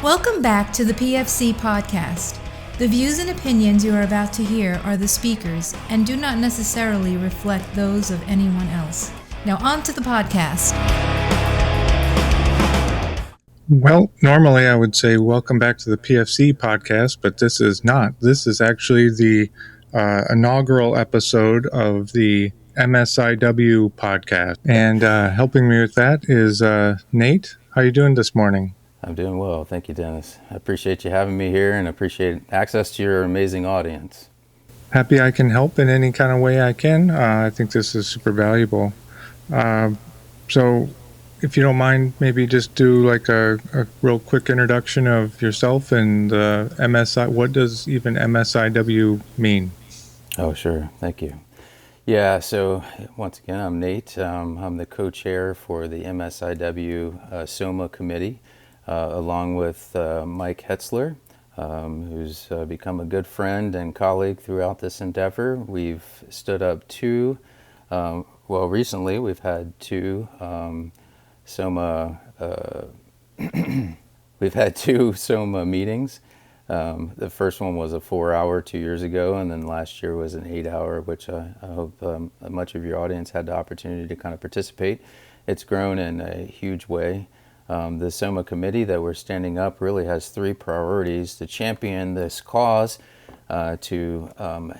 Welcome back to the PFC podcast. The views and opinions you are about to hear are the speakers and do not necessarily reflect those of anyone else. Now on to the podcast. Well, normally I would say welcome back to the PFC podcast, but this is not. This is actually the inaugural episode of the MSIW podcast. And helping me with that is Nate. How you doing this morning? I'm doing well. Thank you, Dennis. I appreciate you having me here and appreciate access to your amazing audience. Happy I can help in any kind of way I can. I think this is super valuable. So if you don't mind, maybe just do like a real quick introduction of yourself and MSI. What does even MSIW mean? Oh, sure. Thank you. Yeah, so once again, I'm Nate. I'm the co-chair for the MSIW SOMA committee, along with Mike Hetzler, who's become a good friend and colleague throughout this endeavor. We've stood up recently we've had two SOMA we've had two SOMA meetings. The first one was a 4-hour 2 years ago, and then last year was an 8-hour, which I hope much of your audience had the opportunity to kind of participate. It's grown in a huge way. The SOMA committee that we're standing up really has three priorities: to champion this cause, to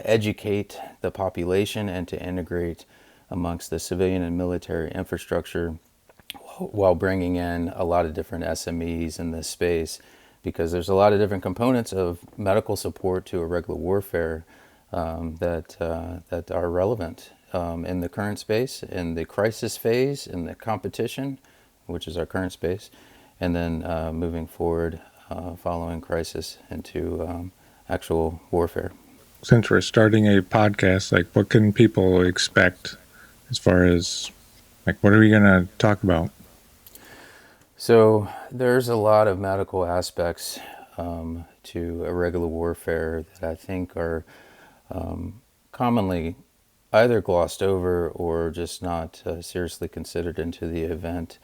educate the population, and to integrate amongst the civilian and military infrastructure, while bringing in a lot of different SMEs in this space, because there's a lot of different components of medical support to irregular warfare that are relevant in the current space, in the crisis phase, in the competition, which is our current space, and then moving forward following crisis into actual warfare. Since we're starting a podcast, like what can people expect as far as like what are we going to talk about? So there's a lot of medical aspects to irregular warfare that I think are commonly either glossed over or just not seriously considered into the event,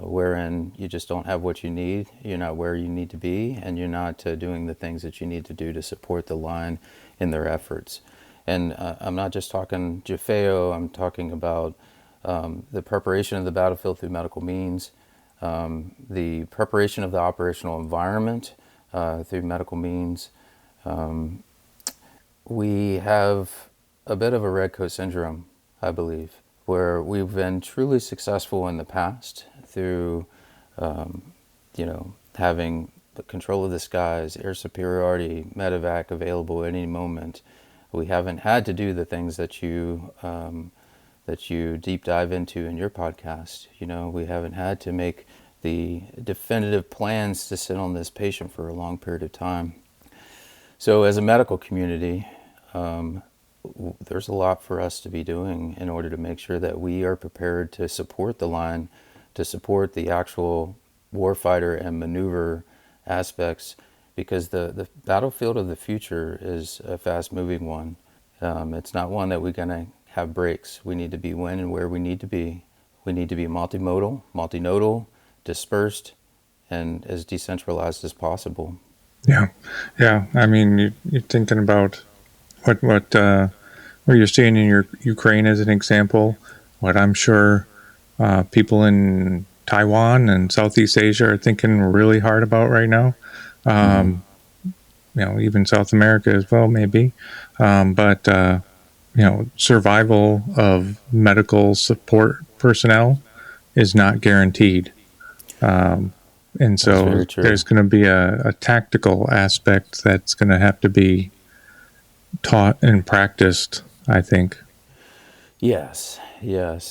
wherein you just don't have what you need, you're not where you need to be, and you're not doing the things that you need to do to support the line in their efforts. And I'm not just talking JFAO, I'm talking about the preparation of the battlefield through medical means, the preparation of the operational environment through medical means. We have a bit of a red coat syndrome, I believe, where we've been truly successful in the past through, having the control of the skies, air superiority, medevac available at any moment. We haven't had to do the things that you deep dive into in your podcast. We haven't had to make the definitive plans to sit on this patient for a long period of time. So as a medical community, there's a lot for us to be doing in order to make sure that we are prepared to support the line, to support the actual warfighter and maneuver aspects, because the battlefield of the future is a fast-moving one. It's not one that we're going to have breaks. We need to be when and where we need to be. We need to be multimodal, multinodal, dispersed, and as decentralized as possible. Yeah. I mean, you're thinking about what you're seeing in your Ukraine as an example. What I'm sure people in Taiwan and Southeast Asia are thinking really hard about right now. Even South America as well, maybe. But survival of medical support personnel is not guaranteed. And so there's going to be a tactical aspect that's going to have to be taught and practiced, I think. Yes.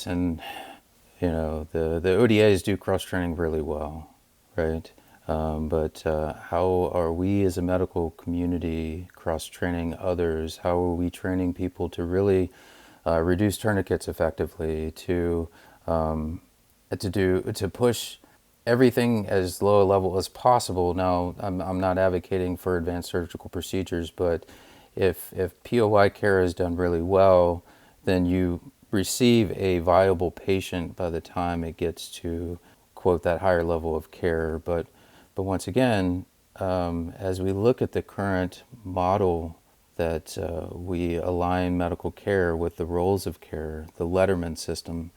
And, the ODAs do cross-training really well, right? But how are we as a medical community cross-training others? How are we training people to really reduce tourniquets effectively, to push everything as low a level as possible? Now, I'm not advocating for advanced surgical procedures, but if POI care is done really well, then you receive a viable patient by the time it gets to, quote, that higher level of care. But But once again, as we look at the current model that we align medical care with the roles of care, the Letterman system,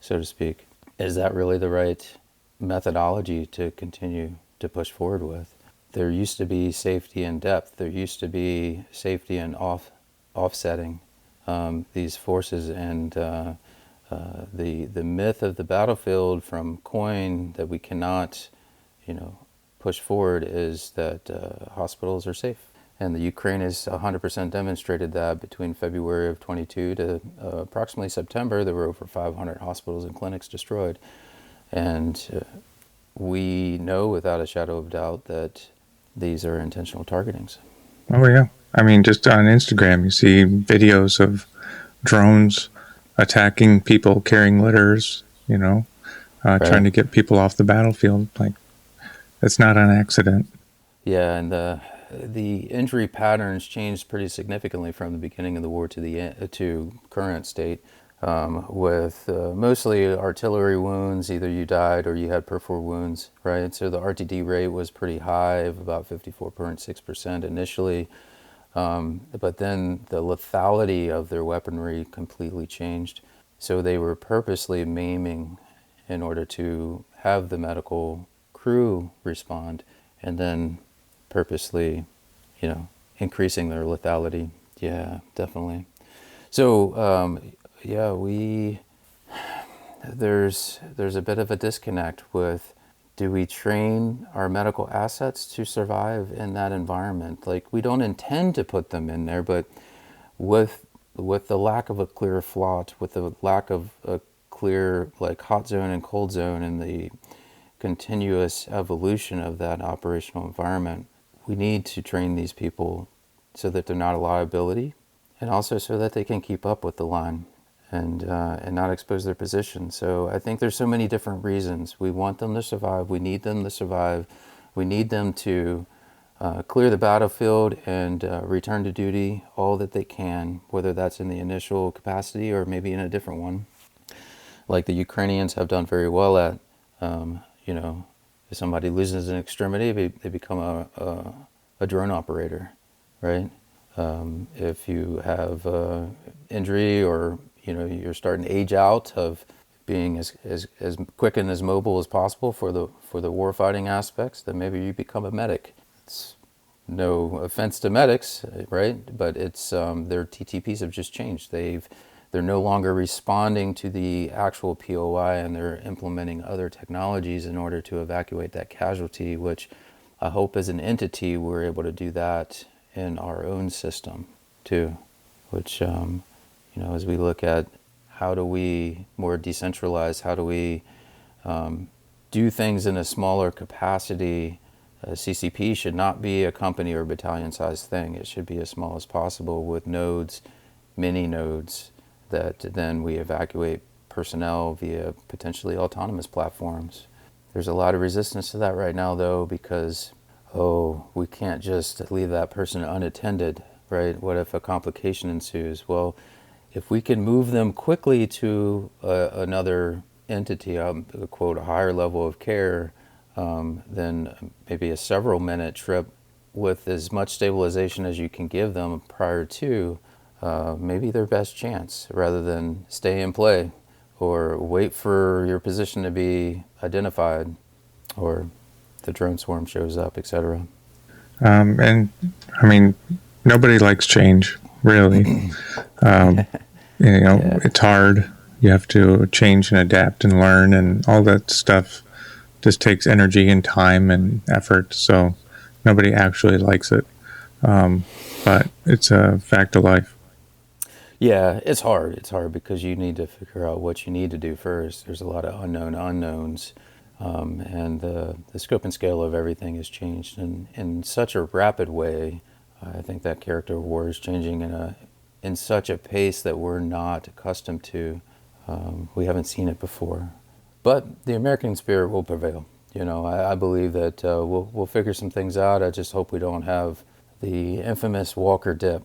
so to speak, is that really the right methodology to continue to push forward with? There used to be safety in depth. There used to be safety in offsetting these forces, and the myth of the battlefield from Coyne that we cannot, push forward is that hospitals are safe. And the Ukraine has 100% demonstrated that. Between February of 22 to approximately September, there were over 500 hospitals and clinics destroyed. And we know without a shadow of doubt that these are intentional targetings. Oh, yeah. I mean, just on Instagram, you see videos of drones attacking people carrying litters, Right. trying to get people off the battlefield. Like, it's not an accident. Yeah, and the injury patterns changed pretty significantly from the beginning of the war to current state, with mostly artillery wounds. Either you died or you had perforated wounds, right? So the RTD rate was pretty high, of about 54.6% initially, but then the lethality of their weaponry completely changed. So they were purposely maiming in order to have the medical crew respond, and then purposely, increasing their lethality. Yeah, definitely. So, there's a bit of a disconnect with, do we train our medical assets to survive in that environment? Like, we don't intend to put them in there, but with the lack of a clear FLOT, with the lack of a clear, like, hot zone and cold zone, and the continuous evolution of that operational environment, we need to train these people so that they're not a liability, and also so that they can keep up with the line and not expose their position. So I think there's so many different reasons. We want them to survive. We need them to survive. We need them to clear the battlefield and return to duty all that they can, whether that's in the initial capacity or maybe in a different one, like the Ukrainians have done very well at. If somebody loses an extremity, they become a drone operator, right? If you have injury, or you're starting to age out of being as quick and as mobile as possible for the warfighting aspects, then maybe you become a medic. It's no offense to medics, right? But it's their TTPs have just changed. They're no longer responding to the actual POI, and they're implementing other technologies in order to evacuate that casualty, which I hope as an entity we're able to do that in our own system too, which, as we look at how do we more decentralize, how do we do things in a smaller capacity, CCP should not be a company or battalion sized thing. It should be as small as possible, with nodes, mini nodes, that then we evacuate personnel via potentially autonomous platforms. There's a lot of resistance to that right now, though, because, we can't just leave that person unattended, right? What if a complication ensues? Well, if we can move them quickly to another entity, quote, a higher level of care, then maybe a several minute trip with as much stabilization as you can give them prior to, maybe their best chance, rather than stay and play or wait for your position to be identified, or the drone swarm shows up, etc. And I mean, nobody likes change, really. It's hard. You have to change and adapt and learn, and all that stuff just takes energy and time and effort. So nobody actually likes it. But it's a fact of life. Yeah, it's hard. It's hard because you need to figure out what you need to do first. There's a lot of unknown unknowns, and the scope and scale of everything has changed in such a rapid way. I think that character of war is changing in such a pace that we're not accustomed to. We haven't seen it before, but the American spirit will prevail. I believe that we'll figure some things out. I just hope we don't have the infamous Walker dip.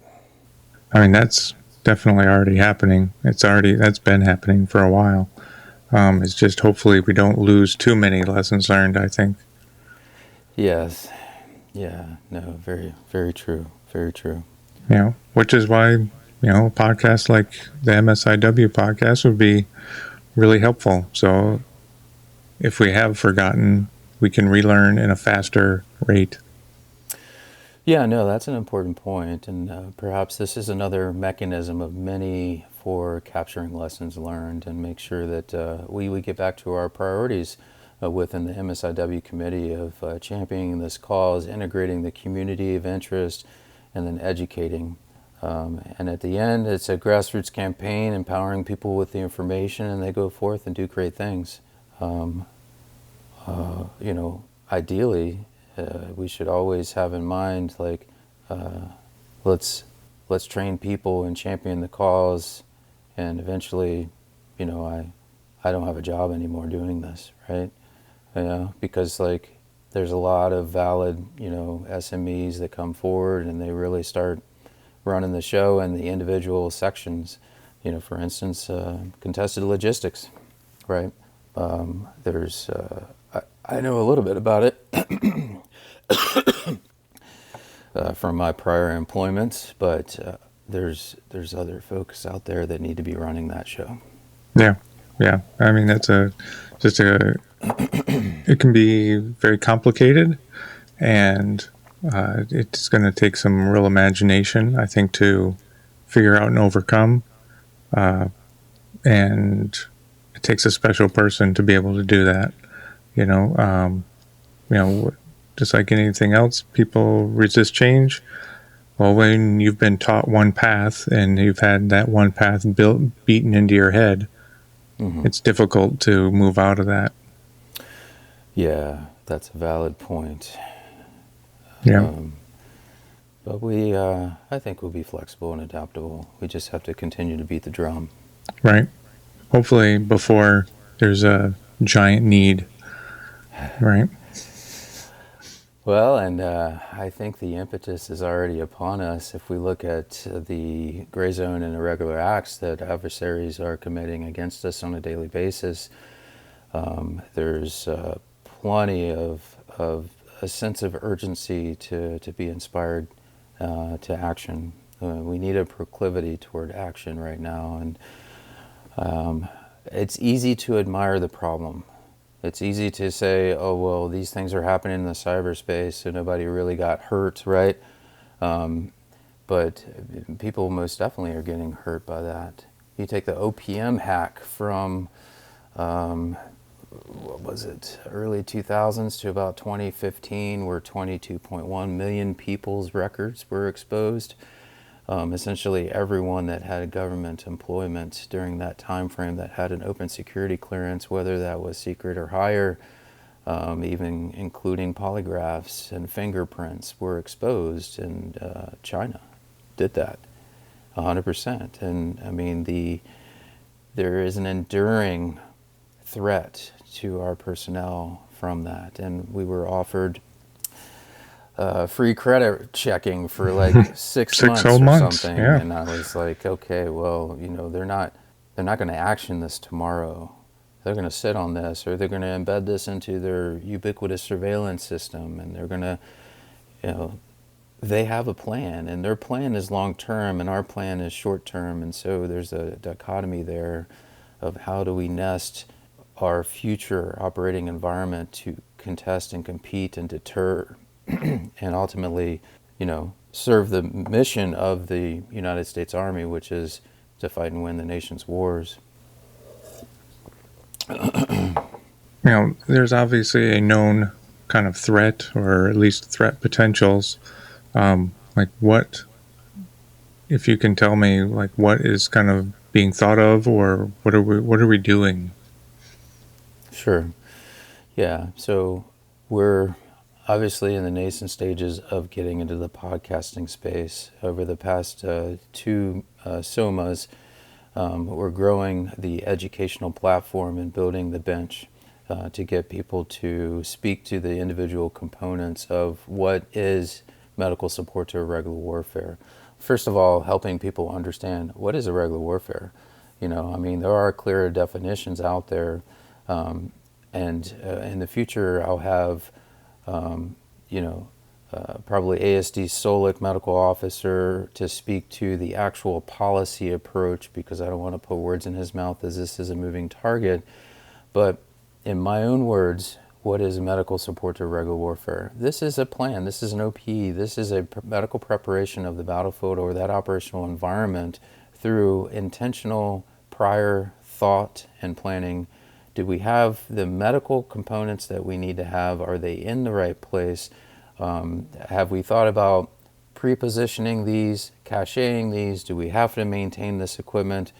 I mean, that's definitely already happening. That's been happening for a while. It's just hopefully we don't lose too many lessons learned, I think. Yes. Yeah. No, very, very true. Very true. Which is why, a podcast like the MSIW podcast would be really helpful. So if we have forgotten, we can relearn in a faster rate. Yeah, no, that's an important point, and perhaps this is another mechanism of many for capturing lessons learned and make sure that we get back to our priorities within the MSIW committee of championing this cause, integrating the community of interest, and then educating. And at the end, it's a grassroots campaign empowering people with the information, and they go forth and do great things. Ideally, we should always have in mind, like, let's train people and champion the cause, and eventually, I don't have a job anymore doing this, right? Because like there's a lot of valid, SMEs that come forward and they really start running the show in the individual sections. For instance, contested logistics, right? I know a little bit about it from my prior employments, but there's other folks out there that need to be running that show. Yeah. I mean, it can be very complicated, and it's going to take some real imagination, I think, to figure out and overcome. And it takes a special person to be able to do that. Just like anything else, people resist change. Well, when you've been taught one path and you've had that one path beaten into your head, it's difficult to move out of that. Yeah, that's a valid point. Yeah. But I think we'll be flexible and adaptable. We just have to continue to beat the drum. Right. Hopefully before there's a giant need. Right. Well, and I think the impetus is already upon us. If we look at the gray zone and irregular acts that adversaries are committing against us on a daily basis, there's plenty of a sense of urgency to be inspired to action. We need a proclivity toward action right now, and it's easy to admire the problem. It's easy to say, oh, well, these things are happening in the cyberspace, so nobody really got hurt, right? But people most definitely are getting hurt by that. You take the OPM hack from, what was it, early 2000s to about 2015, where 22.1 million people's records were exposed. Essentially everyone that had government employment during that time frame that had an open security clearance, whether that was secret or higher, even including polygraphs and fingerprints, were exposed, and China did that 100%. And I mean, there is an enduring threat to our personnel from that, and we were offered free credit checking for like 6 months or something. Yeah. And I was like, okay, well, they're not going to action this tomorrow. They're going to sit on this, or they're going to embed this into their ubiquitous surveillance system, and they're going to, they have a plan, and their plan is long term, and our plan is short term. And so there's a dichotomy there of how do we nest our future operating environment to contest and compete and deter and ultimately, serve the mission of the United States Army, which is to fight and win the nation's wars. There's obviously a known kind of threat, or at least threat potentials. Like what, if you can tell me, like what is kind of being thought of, or what are we doing? Sure. Yeah. So we're obviously in the nascent stages of getting into the podcasting space. Over the past two SOMAs, we're growing the educational platform and building the bench to get people to speak to the individual components of what is medical support to irregular warfare. First of all, helping people understand what is irregular warfare. There are clearer definitions out there, and in the future I'll have probably ASD Solic medical officer to speak to the actual policy approach, because I don't want to put words in his mouth as this is a moving target. But in my own words, what is medical support to irregular warfare? This is a plan. This is an OPE. This is a medical preparation of the battlefield or that operational environment through intentional prior thought and planning. Do we have the medical components that we need to have? Are they in the right place? Have we thought about pre-positioning these, caching these? Do we have to maintain this equipment?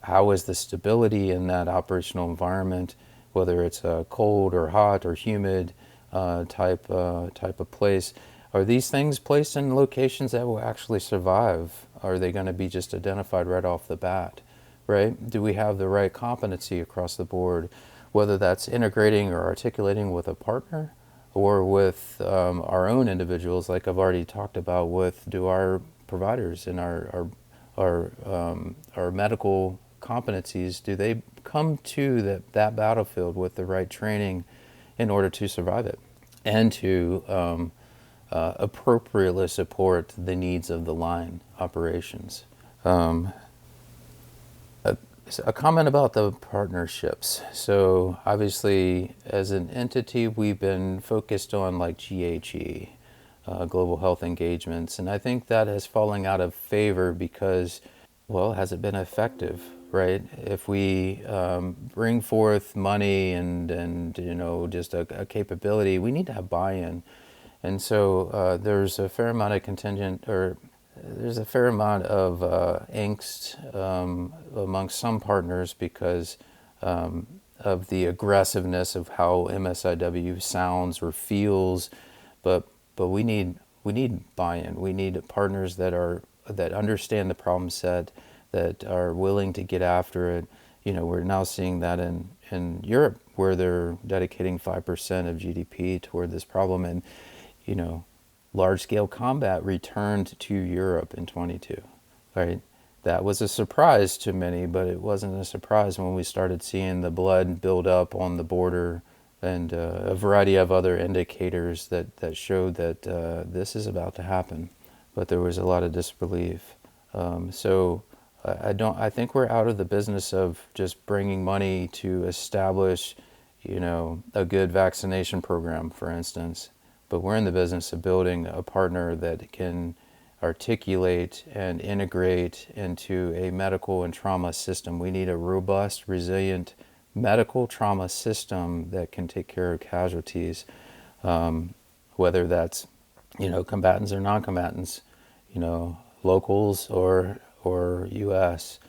How is the stability in that operational environment, whether it's a cold or hot or humid type of place? Are these things placed in locations that will actually survive? Are they going to be just identified right off the bat, right? Do we have the right competency across the board, whether that's integrating or articulating with a partner or with our own individuals, like I've already talked about do our providers and our medical competencies, do they come to that battlefield with the right training in order to survive it and to appropriately support the needs of the line operations? A comment about the partnerships. So obviously, as an entity, we've been focused on like GHE, global health engagements, and I think that has fallen out of favor because, well, has it been effective, right? If we bring forth money and just a capability, we need to have buy-in, and so there's a fair amount of there's a fair amount of angst amongst some partners because of the aggressiveness of how MSIW sounds or feels, but we need buy-in. We need partners that understand the problem set, that are willing to get after it. We're now seeing that in Europe, where they're dedicating 5% of GDP toward this problem, and large-scale combat returned to Europe in 22, right? That was a surprise to many, but it wasn't a surprise when we started seeing the blood build up on the border and a variety of other indicators that showed that this is about to happen. But there was a lot of disbelief. So I think we're out of the business of just bringing money to establish, a good vaccination program, for instance. But we're in the business of building a partner that can articulate and integrate into a medical and trauma system. We need a robust, resilient medical trauma system that can take care of casualties, whether that's, combatants or non-combatants, locals or U.S.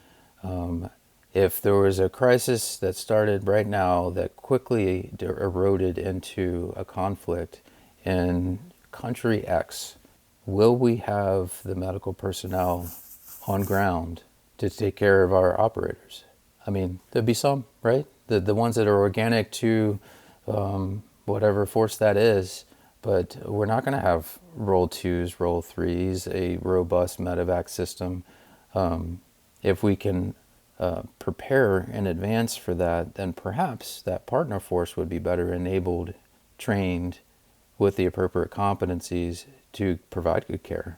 If there was a crisis that started right now that quickly eroded into a conflict in country X, will we have the medical personnel on ground to take care of our operators? I mean, there'd be some, right? The ones that are organic to whatever force that is, but we're not going to have roll 2s, roll 3s, a robust medevac system. If we can prepare in advance for that, then perhaps that partner force would be better enabled, trained, with the appropriate competencies to provide good care.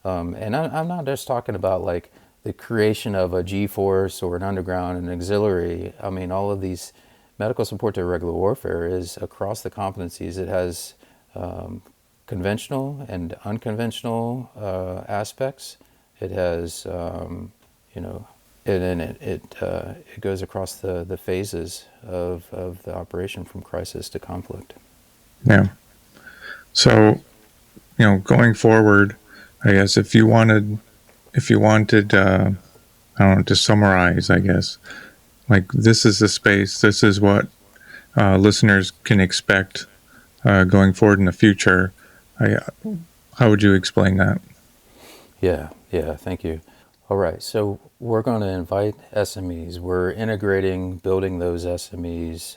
And I'm not just talking about like the creation of a G-force or an underground and auxiliary. I mean, all of these medical support to irregular warfare is across the competencies. It has conventional and unconventional aspects. It has, it goes across the phases of the operation from crisis to conflict. Yeah. So, going forward, I guess if you wanted, I don't know, to summarize, I guess, like this is the space, this is what listeners can expect going forward in the future. How would you explain that? Yeah, thank you. All right, so we're going to invite SMEs. We're integrating, building those SMEs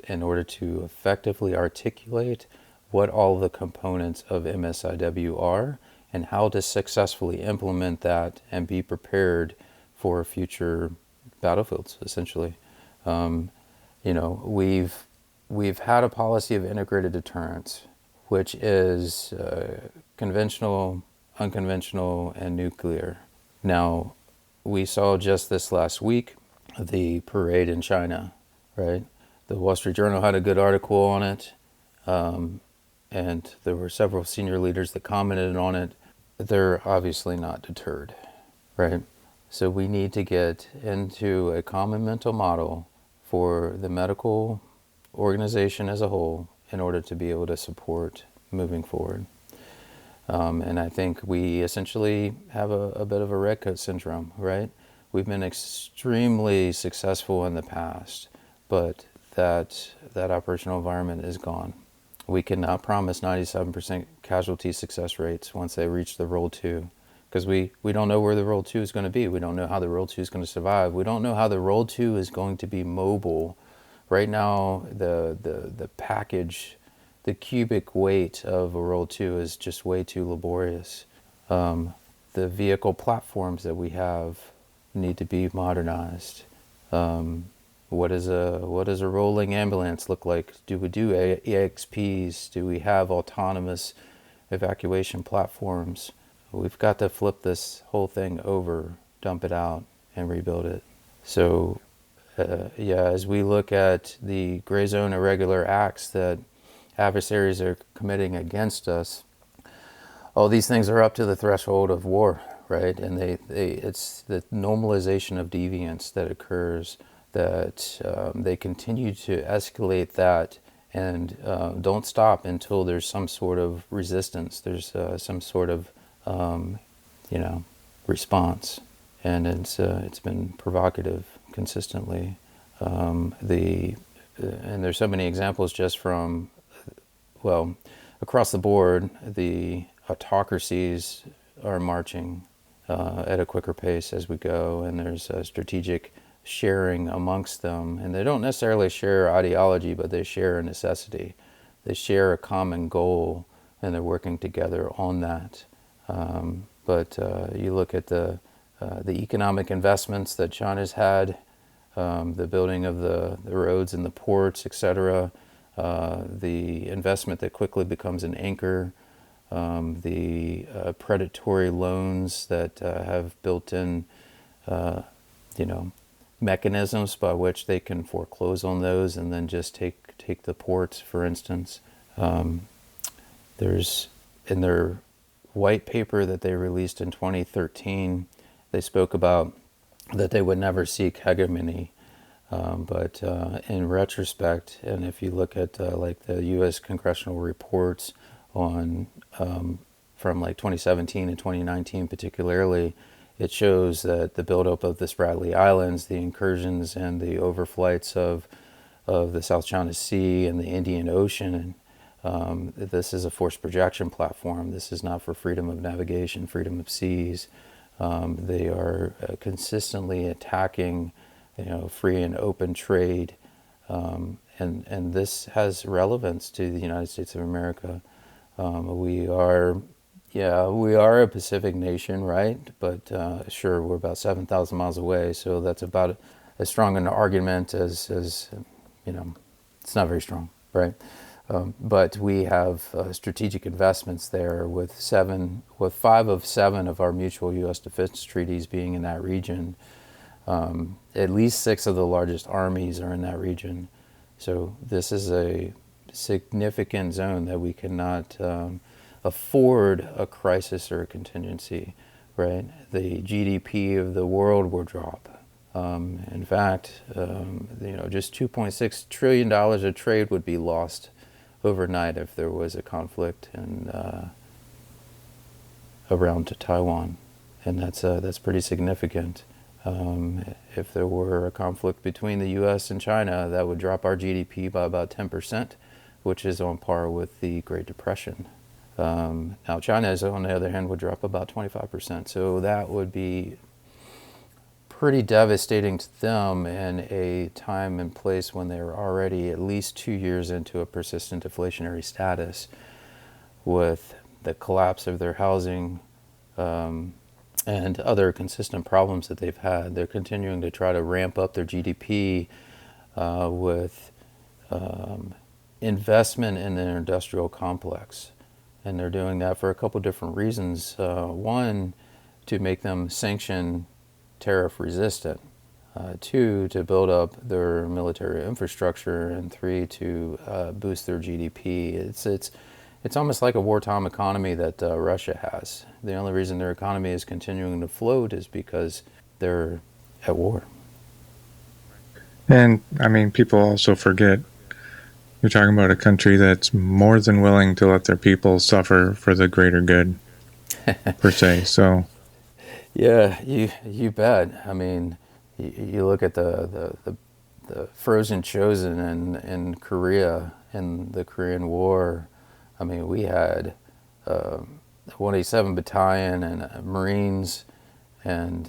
in order to effectively articulate what all the components of MSIW are and how to successfully implement that and be prepared for future battlefields, essentially. We've had a policy of integrated deterrence. which is conventional, unconventional, and nuclear. Now, we saw just this last week the parade in China, right? The Wall Street Journal had a good article on it, and there were several senior leaders that commented on it. They're obviously not deterred, right? So we need to get into a common mental model for the medical organization as a whole in order to be able to support moving forward. And I think we essentially have a bit of a red coat syndrome, right? We've been extremely successful in the past, but that operational environment is gone. We cannot promise 97% casualty success rates once they reach the Roll 2, because we don't know where the Roll 2 is going to be. We don't know how the Roll 2 is going to survive. We don't know how the Roll 2 is going to be mobile. Right now, the package, the cubic weight of a Roll 2 is just way too laborious. The vehicle platforms that we have need to be modernized. What does a rolling ambulance look like? Do we do EXPs? Do we have autonomous evacuation platforms? We've got to flip this whole thing over, dump it out, and rebuild it. So, as we look at the gray zone irregular acts that adversaries are committing against us, all these things are up to the threshold of war, right? And it's the normalization of deviance that occurs, that they continue to escalate that and don't stop until there's some sort of resistance. There's some sort of response, and it's been provocative consistently. And there's so many examples just from, across the board. The autocracies are marching at a quicker pace as we go, and there's a strategic sharing amongst them, and they don't necessarily share ideology, but they share a necessity. They share a common goal, and they're working together on that. But you look at the economic investments that China's had, the building of the roads and the ports, etc., the investment that quickly becomes an anchor, the predatory loans that have built-in, mechanisms by which they can foreclose on those and then just take the ports, for instance. There's, in their white paper that they released in 2013, they spoke about that they would never seek hegemony. But in retrospect, and if you look at like the U.S. congressional reports on from like 2017 and 2019 particularly, it shows that the buildup of the Spratly Islands, the incursions and the overflights of the South China Sea and the Indian Ocean, this is a force projection platform. This is not for freedom of navigation, freedom of seas. They are consistently attacking, free and open trade, and this has relevance to the United States of America. We are a Pacific nation, right? But sure, we're about 7,000 miles away, so that's about as strong an argument as it's not very strong, right? But we have strategic investments there with 5 of 7 of our mutual U.S. defense treaties being in that region. At least 6 of the largest armies are in that region. So this is a significant zone that we cannot afford a crisis or a contingency, right? The GDP of the world will drop. In fact, just $2.6 trillion of trade would be lost overnight if there was a conflict around Taiwan, and that's pretty significant. If there were a conflict between the U.S. and China, that would drop our GDP by about 10%, which is on par with the Great Depression. Now, China's, on the other hand, would drop about 25%. So that would be pretty devastating to them in a time and place when they're already at least 2 years into a persistent deflationary status with the collapse of their housing and other consistent problems that they've had. They're continuing to try to ramp up their GDP with investment in their industrial complex. And they're doing that for a couple different reasons. One, to make them sanction tariff resistant. Two, to build up their military infrastructure. And three, to boost their GDP. It's almost like a wartime economy that Russia has. The only reason their economy is continuing to float is because they're at war. And I mean, people also forget you're talking about a country that's more than willing to let their people suffer for the greater good, per se. So, yeah, you bet. I mean, you look at the frozen chosen in Korea in the Korean War. I mean, we had 187 Battalion and Marines, and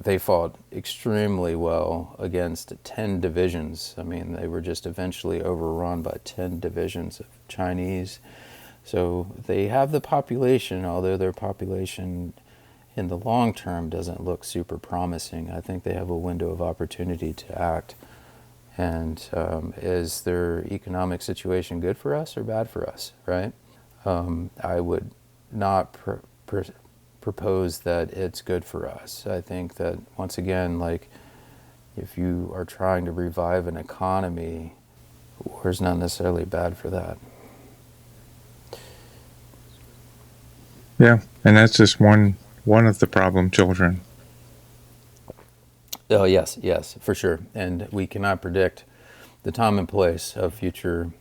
they fought extremely well against 10 divisions. I mean, they were just eventually overrun by 10 divisions of Chinese. So they have the population, although their population in the long term doesn't look super promising. I think they have a window of opportunity to act. And is their economic situation good for us or bad for us, right? I would not propose that it's good for us. I think that, once again, like, if you are trying to revive an economy, war is not necessarily bad for that. yeah, and that's just one of the problem children. Oh, yes, for sure. And we cannot predict the time and place of future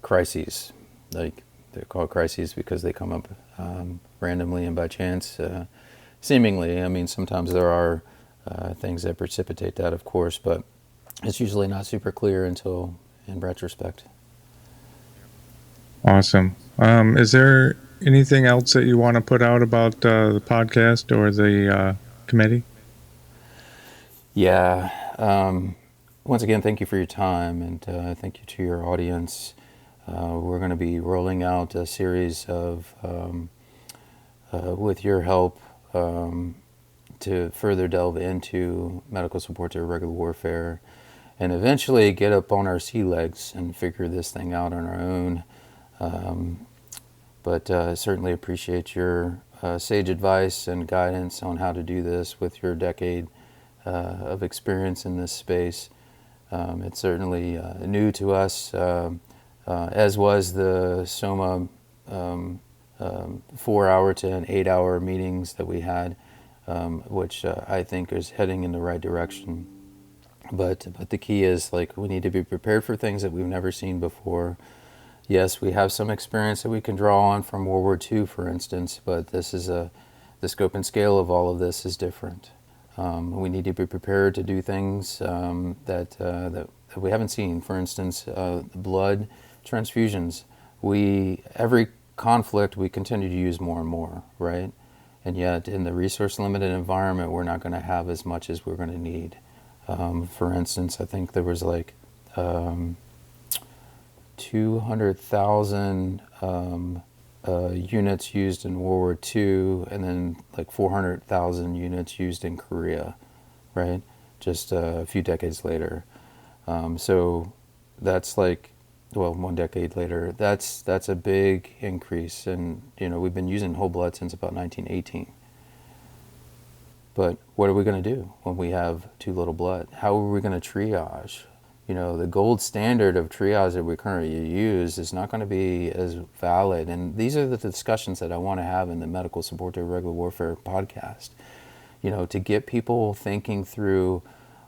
crises. Like, they're called crises because they come up randomly and by chance, seemingly. I mean, sometimes there are things that precipitate that, of course, but it's usually not super clear until in retrospect. Awesome. Is there anything else that you want to put out about the podcast or the committee? Yeah. Once again, thank you for your time, and thank you to your audience. We're going to be rolling out a series of, with your help, to further delve into medical support to irregular warfare, and eventually get up on our sea legs and figure this thing out on our own. But certainly appreciate your sage advice and guidance on how to do this with your decade of experience in this space. It's certainly new to us, as was the SOMA 4-hour to an 8-hour meetings that we had, which I think is heading in the right direction. But the key is, like, we need to be prepared for things that we've never seen before. Yes, we have some experience that we can draw on from World War II, for instance, but the scope and scale of all of this is different. We need to be prepared to do things that we haven't seen. For instance, blood transfusions. Every conflict we continue to use more and more, right? And yet, in the resource-limited environment, we're not going to have as much as we're going to need. For instance, I think there was like 200,000 units used in World War II, and then like 400,000 units used in Korea, right? Just a few decades later. So that's like, well, 1 decade later. That's a big increase, and we've been using whole blood since about 1918. But what are we going to do when we have too little blood? How are we going to triage? The gold standard of triage that we currently use is not going to be as valid. And these are the discussions that I want to have in the Medical Support to Irregular Warfare podcast. To get people thinking through,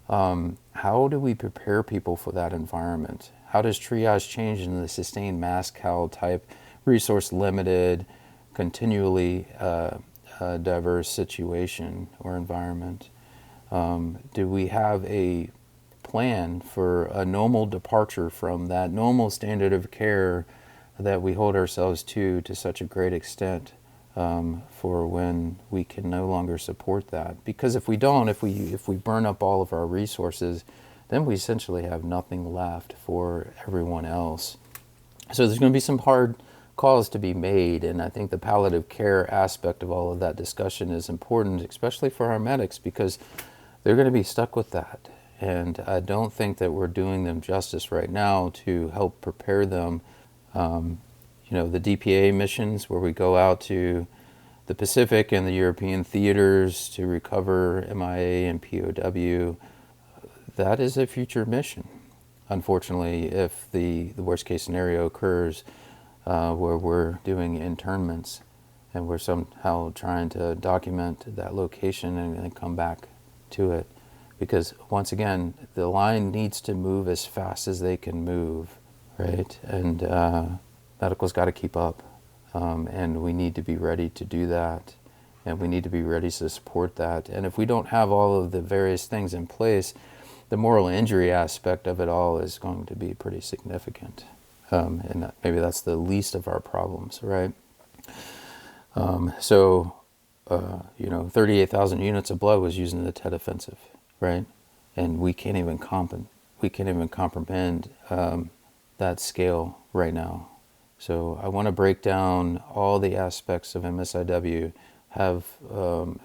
how do we prepare people for that environment? How does triage change in the sustained mass cal type, resource limited, continually diverse situation or environment? Do we have a plan for a normal departure from that normal standard of care that we hold ourselves to such a great extent, for when we can no longer support that? Because if we don't, if we burn up all of our resources, then we essentially have nothing left for everyone else. So there's going to be some hard calls to be made, and I think the palliative care aspect of all of that discussion is important, especially for our medics, because they're going to be stuck with that. And I don't think that we're doing them justice right now to help prepare them. The DPA missions where we go out to the Pacific and the European theaters to recover MIA and POW, that is a future mission. Unfortunately, if the worst case scenario occurs where we're doing internments and we're somehow trying to document that location and come back to it. Because once again, the line needs to move as fast as they can move, right? And medical's got to keep up. And we need to be ready to do that. And we need to be ready to support that. And if we don't have all of the various things in place, the moral injury aspect of it all is going to be pretty significant. And maybe that's the least of our problems, right? 38,000 units of blood was used in the Tet Offensive, right? And we can't even comprehend that scale right now. So I want to break down all the aspects of MSIW, have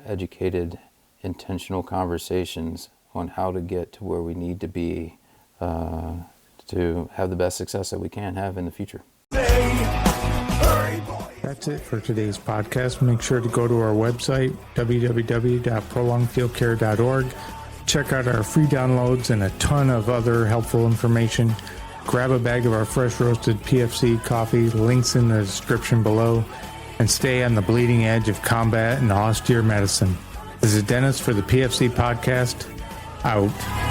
educated, intentional conversations on how to get to where we need to be to have the best success that we can have in the future. That's it for today's podcast. Make sure to go to our website, www.prolongedfieldcare.org. Check out our free downloads and a ton of other helpful information. Grab a bag of our fresh roasted PFC coffee, links in the description below, and stay on the bleeding edge of combat and austere medicine. This is Dennis for the PFC podcast. Out.